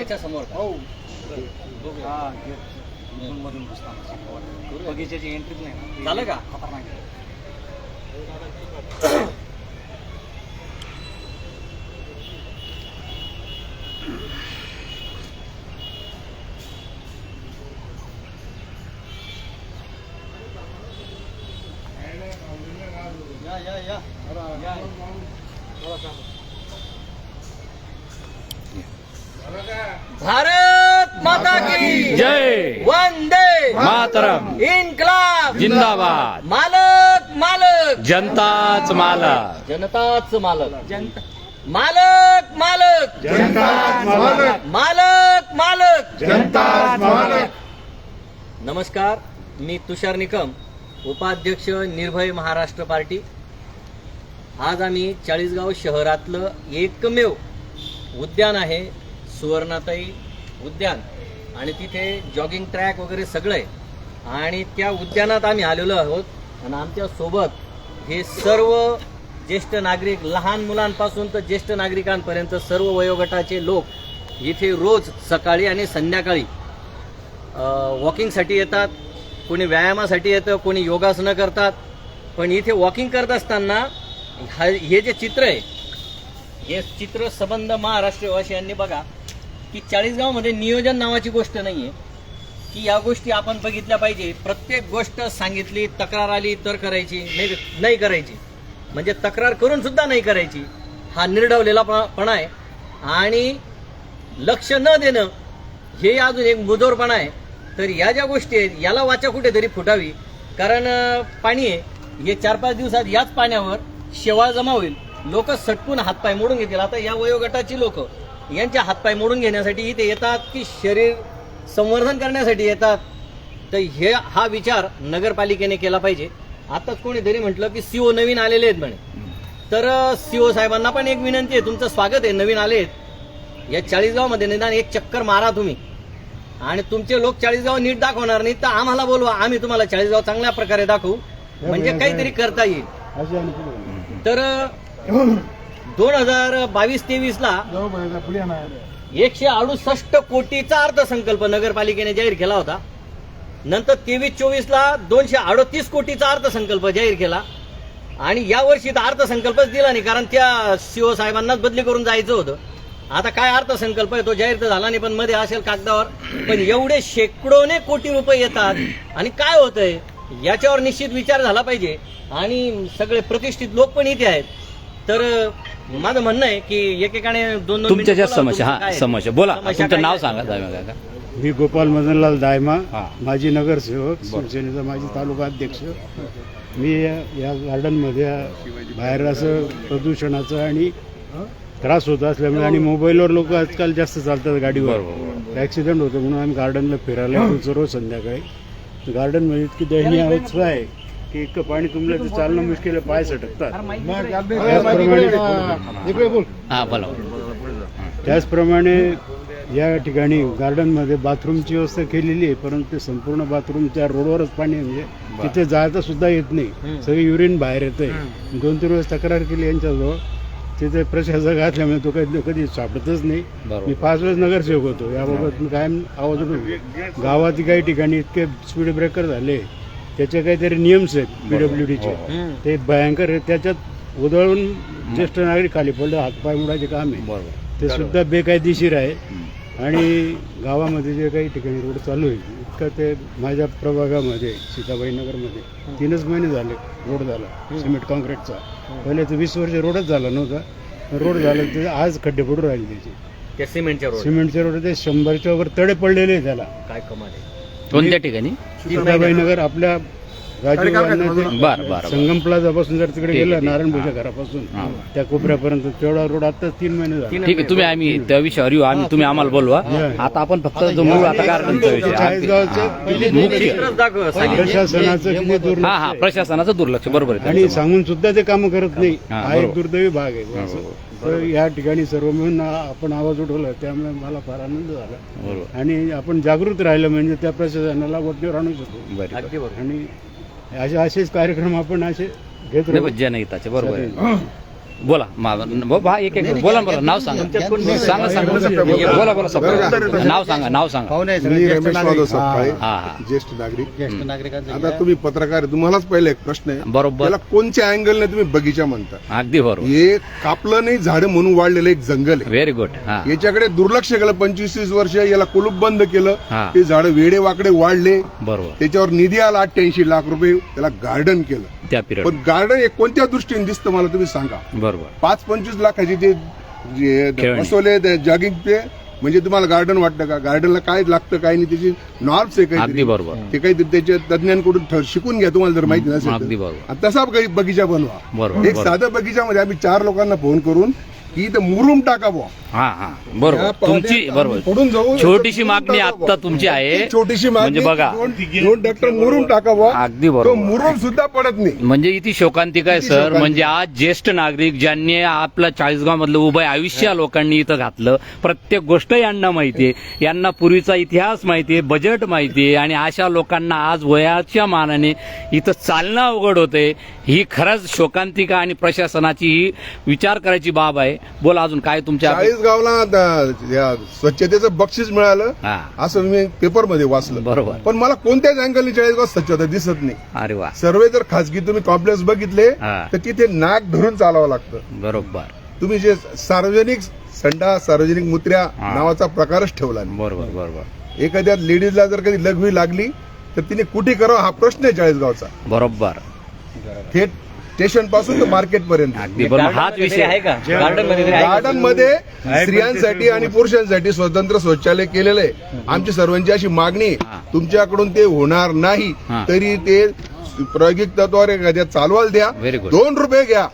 याच्या समोर का? हो बघूया. हा गेट मधून घुसताना बगीच्याची एंट्रीच नाही ना. झालं का? खतरनाक आहे. या भारत माता की जय वंदे मातरम इन्कलाब जिंदाबाद मालक मालक जनताच मालक जनताच मालक जनता मालक मालक जनताच मालक. मालक मालक जनताच मालक. नमस्कार, मी तुषार निकम, उपाध्यक्ष निर्भय महाराष्ट्र पार्टी. आज आम्ही चाळीसगाव शहरातलं एकमेव उद्यान आहे सुवर्णाताई उद्यान आणि तिथे जॉगिंग ट्रॅक वगैरे सगळं आहे आणि त्या उद्यानात आम्ही आलेलो आहोत आणि आमच्या सोबत हे सर्व ज्येष्ठ नागरिक, लहान मुलांपासून तर ज्येष्ठ नागरिकांपर्यंत सर्व वयोगटाचे लोक इथे रोज सकाळी आणि संध्याकाळी वॉकिंगसाठी येतात. कोणी व्यायामासाठी येतं, कोणी योगासनं करतात. पण इथे वॉकिंग करत असताना हे जे चित्र आहे, हे चित्र संबंध महाराष्ट्रवासियांनी बघा की चाळीसगावमध्ये नियोजन नावाची गोष्ट नाहीये की या गोष्टी आपण बघितल्या पाहिजे. प्रत्येक गोष्ट सांगितली, तक्रार आली तर करायची, नाही करायची, म्हणजे तक्रार करून सुद्धा नाही करायची. हा निर्ढवलेलापणा आहे आणि लक्ष न देणं हे अजून एक मुजोरपणा आहे. तर या ज्या गोष्टी आहेत याला वाचा कुठेतरी फुटावी. कारण पाणी आहे, हे 4-5 दिवसात याच पाण्यावर शेवाळ जमा होईल, लोक सटकून हातपाय मोडून घेतील. आता या वयोगटाची लोक यांचे हातपाय मोडून घेण्यासाठी इथे येतात की शरीर संवर्धन करण्यासाठी येतात. तर हा विचार नगरपालिकेने केला पाहिजे. आताच कोणीतरी म्हटलं की सीओ नवीन आलेले आहेत म्हणे, तर सीओ साहेबांना पण एक विनंती आहे, तुमचं स्वागत आहे, नवीन आलेत. या चाळीसगावमध्ये निदान एक चक्कर मारा तुम्ही आणि तुमचे लोक चाळीसगाव नीट दाखवणार नाही तर आम्हाला बोलवा, आम्ही तुम्हाला चाळीसगाव चांगल्या प्रकारे दाखवू, म्हणजे काहीतरी करता येईल. तर 2022-23 ला 168 कोटीचा अर्थसंकल्प नगरपालिकेने जाहीर केला होता. नंतर 23-24 ला 238 कोटीचा अर्थसंकल्प जाहीर केला आणि या वर्षी तर अर्थसंकल्पच दिला नाही, कारण त्या सीओ साहेबांनाच बदली करून जायचं होतं. आता काय अर्थसंकल्प आहे तो जाहीर तर झाला नाही, पण मध्ये असेल कागदावर. पण एवढे शेकडोने कोटी रुपये येतात आणि काय होतंय याच्यावर निश्चित विचार झाला पाहिजे. आणि सगळे प्रतिष्ठित लोक पण इथे आहेत. तर माझं म्हणणं आहे की एकेकाने 2-2 तुमच्या ज्या समस्या बोला, तुमचं नाव सांगा. मी गोपाल मदनलाल दायमा, माजी नगरसेवक, शिवसेनेचा माजी तालुका अध्यक्ष. मी या गार्डनमध्ये बाहेर असं प्रदूषणाचं आणि त्रास होत असल्यामुळे आणि मोबाईलवर लोक आजकाल जास्त चालतात गाडीवर, ॲक्सिडेंट होतो म्हणून आम्ही गार्डनला फिरायला येतो रोज संध्याकाळी. गार्डनमध्ये इतकी दयनीय अवस्था आहे की इतकं पाणी तुंबलं तर चालणं मुश्किल आहे, पाय सटकतात. त्याचप्रमाणे या ठिकाणी गार्डनमध्ये बाथरूमची व्यवस्था केलेली आहे, परंतु संपूर्ण बाथरूम त्या रोडवरच पाणी, म्हणजे तिथे जायचं सुद्धा येत नाही, सगळं युरिन बाहेर येतंय. 2-3 वेळेस तक्रार केली यांच्याजवळ, तिथे प्रशासक असल्यामुळे तो कधी सापडतच नाही. मी 5 वेळेस नगरसेवक होतो, याबाबत मी कायम आवाज उठवतो. गावात काही ठिकाणी इतके स्पीड ब्रेकर झाले, त्याचे काहीतरी नियम्स आहेत PWDचे, ते भयंकर आहेत. त्याच्यात उधळून ज्येष्ठ नागरिक खाली पडलं, हातपाय मोडायचे काम आहे, ते सुद्धा बेकायदेशीर आहे. आणि गावामध्ये जे काही ठिकाणी रोड चालू आहे, इतकं ते माझ्या प्रभागामध्ये सीताबाईनगरमध्ये 3च महिने झाले रोड झाला सिमेंट कॉन्क्रीटचा. पहिले तर 20 वर्ष रोडच झाला नव्हता, रोड झाला ते आज खड्डे पडून राहिले त्याचे. सिमेंटचे रोड ते 100च्या वर तडे पडलेले आहे त्याला. काय कमाल आहे. कोणत्या ठिकाणी? सीताबाईनगर आपल्या संगम प्लाझा पासून जर तिकडे गेलं, नारायणपूरच्या घरापासून त्या कोपऱ्यापर्यंत तेवढा रोड आता 3 महिने झाले. ठीक आहे, आम्ही त्या विषयावर येऊ, आम्ही तुम्ही आम्हाला बोलवा. आता आपण फक्त गार्डनचा विषय, प्रशासनाचं दुर्लक्ष, बरोबर आहे, आणि सांगून सुद्धा ते काम करत नाही, हा एक दुर्दैवी भाग आहे. तर या ठिकाणी सर्व मिळून आपण आवाज उठवला, त्यामुळे मला फार आनंद झाला. आणि आपण जागृत राहिलं म्हणजे त्या प्रशासनाला वरतीवर आणू शकतो. आणि असेच कार्यक्रम आपण असे घेत राहू. जनहिताचे, बरोबर आहे. बोला एक एक बोला नाव सांगा बोला सब नाव सांगा मी रमेश माधव सपकाळे, हा हा ज्येष्ठ नागरिक. आता तुम्ही पत्रकार, तुम्हालाच पहिले एक प्रश्न आहे, बरोबर त्याला कोणत्या अँगलने तुम्ही बगीचा म्हणता? अगदी बरोबर हे कापलं नाही झाड म्हणून वाढलेलं एक जंगल आहे. व्हेरी गुड हा याच्याकडे दुर्लक्ष केलं 25-30 वर्ष, याला कुलूप बंद केलं, हा. ते झाड वेडे वाकडे वाढले, बरोबर त्याच्यावर निधी आला 88 लाख रुपये, त्याला गार्डन केलं. त्या पिरियड पण गार्डन हे कोणत्या दृष्टीने दिसतं मला तुम्ही सांगा? बरोबर 5-25 लाखाचे ते जे खेळणी. बसवले जॉगिंग ते, म्हणजे तुम्हाला गार्डन वाटतं का? गार्डनला काय लागतं काय नाही, त्याची नॉर्म्स आहे अगदी काही, बरोबर ते काहीतरी त्याच्या तज्ञांकडून शिकून घ्या तुम्हाला जर माहिती नसेल अगदी तर. बरोबर आणि तसा काही बगीचा बनवा. बरोबर एक बरोबर. साधा बगीच्यामध्ये आम्ही 4 लोकांना फोन करून की इथं मुरुम टाका बुवा. हा हा बरोबर या तुमची पाण्यात बरोबर आम्ही पुढून जाऊ, छोटीशी मुरुम मागणी टाका आता बुवा. तुमची आहे ती छोटीशी मागणी, म्हणजे बघा 2 ट्रॅक्टर मुरुम टाका बुवा. अगदी तो बरोबर मुरुम सुद्धा पडत नाही. म्हणजे इथे शोकांतिका आहे किती सर. शोकांतिका. म्हणजे आज ज्येष्ठ नागरिक ज्यांनी आपलं 40गाव मधलं उभं आयुष्य लोकांनी इथं घातलं, प्रत्येक गोष्ट यांना माहितीये, यांना पूर्वीचा इतिहास माहितीये, बजेट माहितीये, आणि अशा लोकांना आज वयाच्या मानाने इथं चालणं अवघड होते. ही खरंच शोकांतिका आणि प्रशासनाची ही विचार करायची बाब आहे. बोला अजून काय तुमच्या 40 गावला या स्वच्छतेचं बक्षीस मिळालं हा असं मी पेपरमध्ये वाचलं. बरोबर. पण मला कोणत्याच अँगलने 40 गाव स्वच्छता दिसत नाही. अरे वा सर्वे जर खासगी तुम्ही कॉम्प्लेक्स बघितले हा. तर तिथे नाक धरून चालावं लागतं. बरोबर तुम्ही जे सार्वजनिक संडा, सार्वजनिक मुत्र्या हा. नावाचा प्रकारच ठेवला नाही. बरोबर बरोबर एखाद्या लेडीजला जर कधी लघवी लागली तर तिने कुठे करावं हा प्रश्न आहे 40 गावचा. बरोबर थेट स्टेशन पासून तर मार्केट पर्यंत. अगदी बरोबर. हाच गार्डन विषय आहे का? गार्डन मध्ये तरी आहे का? गार्डन मध्ये स्त्रियांसाठी आणि पुरुषांसाठी स्वतंत्र शौचालय केलेलं आहे. आमची सर्वांची अशी मागणी आहे, हा. तुमच्याकडून ते होणार नाही हा. तरी ते प्रायोगिक तत्वावर एखाद्या चालवायला द्या. Very good. 2 रुपये घ्या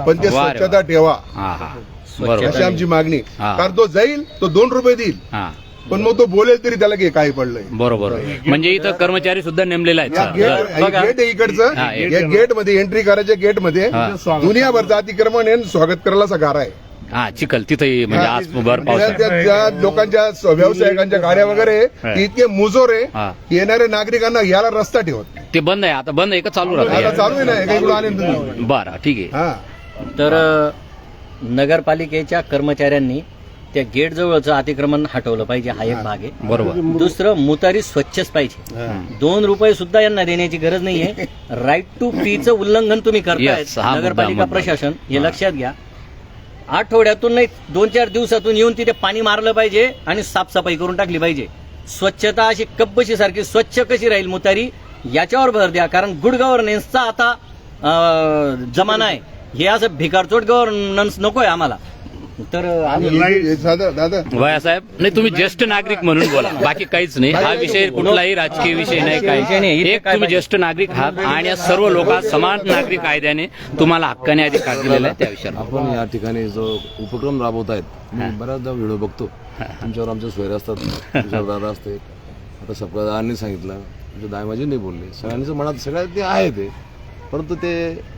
पण ते वा रे स्वच्छता ठेवा, हा हा अशी बरोबर आमची मागणी. हा. कारण तो जाईल तो 2 रुपये देईल, हा पण मग तो बोलेल तरी त्याला काही पडलंय. बरोबर म्हणजे इथं कर्मचारी सुद्धा नेमलेले आहेत या सर. गेट आहे इकडचं, हा, एक. या गेट मध्ये एंट्री करायच्या गेट मध्ये हा. दुनियाभरचं अतिक्रमण आहे, स्वागत करायला असा गारा आहे. हा चिखल तिथं म्हणजे आज भर पाऊस आहे. त्या लोकांच्या व्यावसायिकांच्या गाड्या वगैरे हा. ते इतके मुजोर आहे हा. की येणाऱ्या नागरिकांना याला रस्ता ठेवत. ते बंद आहे आता बंद आहे का चालू आता राहतं चालू आहे ना, काही कुठं आले ना तुम्ही. बरं ठीक आहे हा. तर नगरपालिकेच्या कर्मचाऱ्यांनी त्या गेट जवळचं अतिक्रमण हटवलं पाहिजे, हा एक भाग आहे. बरोबर दुसरं, मुतारी स्वच्छच पाहिजे. 2 रुपये सुद्धा यांना देण्याची गरज नाहीये. राईट टू फीचं उल्लंघन तुम्ही Yes, करतायत हा नगरपालिका मुद्दा. प्रशासन, हे लक्षात घ्या. आठवड्यातून नाही 2-4 दिवसातून येऊन तिथे पाणी मारलं पाहिजे आणि साफसफाई करून टाकली पाहिजे. स्वच्छता अशी कब्बशी सारखी स्वच्छ कशी राहील मुतारी याच्यावर भर द्या. कारण गुड गव्हर्नन्सचा आता जमाना आहे. हे असं भिकारचोट गव्हर्नन्स नकोय आम्हाला. तर हे दादा वया साहेब नाही तुम्ही ज्येष्ठ नागरिक म्हणून बोला, बाकी काहीच नाही. हा विषय कुठलाही राजकीय विषय नाही, विषय नाही. काही इथे एक काय तुम्ही ज्येष्ठ नागरिक आहात आणि या सर्व लोकांना समान नागरिक कायद्याने तुम्हाला हक्काने अधिकार दिलेला आहे त्या विषयावर. आपण या ठिकाणी जो उपक्रम राबवत आहेत, मी बऱ्याचदा व्हिडिओ बघतो तुमच्यावर, आमचे सोयरे असतात, तुमच्यावर दादा असते, आता सप्ताहांनी सांगितलं, तुमच्या दायमाजींनी बोलले, सगळ्यांचं मनात सगळ्यात ते आहे ते, परंतु ते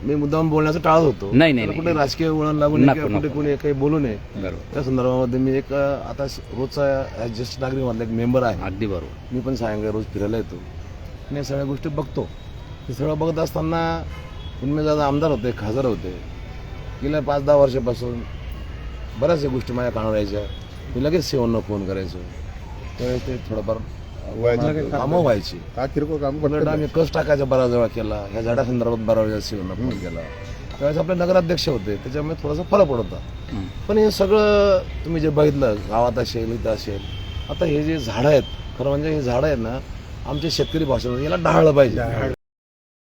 मी मुद्दाम बोलण्याचं टाळत होतो. नाही, नाही, कुठे राजकीय वळण लागू नये नको, किंवा कुठे नको. कोणी काही बोलू नये. बरोबर त्या संदर्भामध्ये मी एक आता रोजचा ज्येष्ठ नागरिक मधला एक मेंबर आहे. अगदी बरोबर. मी पण सायंकाळी रोज फिरायला येतो आणि या सगळ्या गोष्टी बघतो. हे सगळं बघत असताना उन्मेदादा आमदार होते, खासदार होते, गेल्या 5-10 वर्षापासून बऱ्याचशा गोष्टी माझ्या कानावर यायच्या. मी लगेच सेवांना फोन करायचो, त्यावेळेस ते थोडंफार कामं व्हायची. हा किरकोळ काम उलट आम्ही कस टाकायचा बराच वेळा केला, ह्या झाडासंदर्भात बराच वेळा सेवांना फोन केला. त्यावेळेस आपले नगराध्यक्ष होते, त्याच्यामुळे थोडासा फरक पडत होता. पण हे सगळं तुम्ही जे बघितलं गावात असेल इथं असेल, आता हे जे झाडं आहेत, खरं म्हणजे हे झाडं आहेत ना, आमच्या शेतकरी भाषेमध्ये याला ढाळलं पाहिजे.